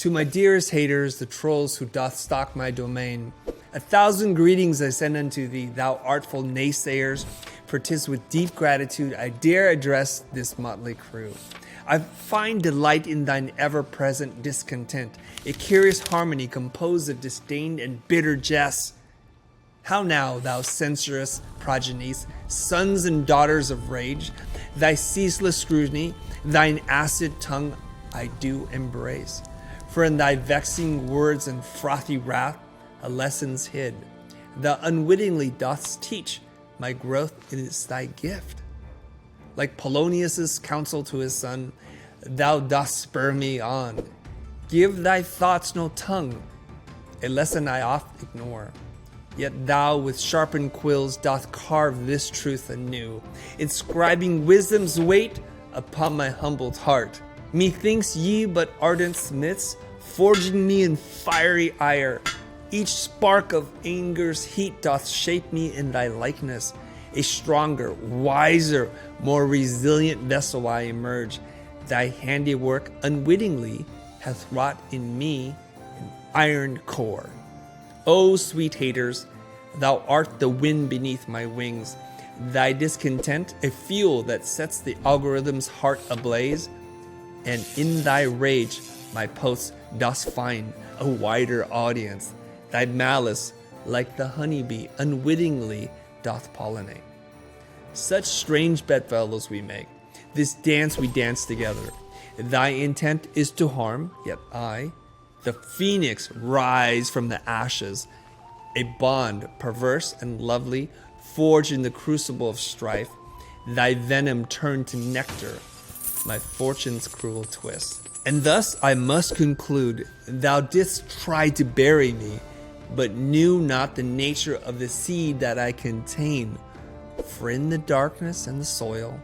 To my dearest haters, the trolls who doth stalk my domain, 1,000 greetings I send unto thee, thou artful naysayers, for 'tis with deep gratitude I dare address this motley crew. I find delight in thine ever-present discontent, a curious harmony composed of disdain and bitter jest. How now, thou censorious progenies, sons and daughters of rage, thy ceaseless scrutiny, thine acid tongue I do embrace. For in thy vexing words and frothy wrath, a lesson's hid. Thou unwittingly dost teach, my growth is thy gift. Like Polonius's counsel to his son, thou dost spur me on. Give thy thoughts no tongue, a lesson I oft ignore. Yet thou with sharpened quills doth carve this truth anew, inscribing wisdom's weight upon my humbled heart. Methinks ye but ardent smiths, forging me in fiery ire. Each spark of anger's heat doth shape me in thy likeness. A stronger, wiser, more resilient vessel I emerge. Thy handiwork unwittingly hath wrought in me an iron core. O sweet haters, thou art the wind beneath my wings. Thy discontent, a fuel that sets the algorithm's heart ablaze. And in thy rage, my posts dost find a wider audience. Thy malice, like the honeybee, unwittingly doth pollinate. Such strange bedfellows we make, this dance we dance together. Thy intent is to harm, yet I, the phoenix, rise from the ashes. A bond, perverse and lovely, forged in the crucible of strife. Thy venom turned to nectar, my fortune's cruel twist. And thus I must conclude, thou didst try to bury me, but knew not the nature of the seed that I contain. For in the darkness and the soil,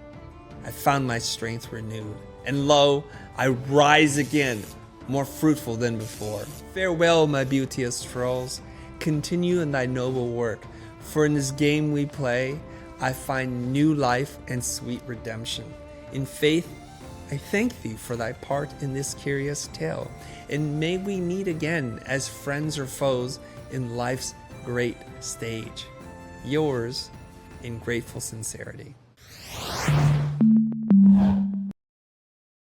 I found my strength renewed. And lo, I rise again, more fruitful than before. Farewell, my beauteous trolls. Continue in thy noble work. For in this game we play, I find new life and sweet redemption. In faith, I thank thee for thy part in this curious tale, and may we meet again as friends or foes in life's great stage. Yours, in grateful sincerity.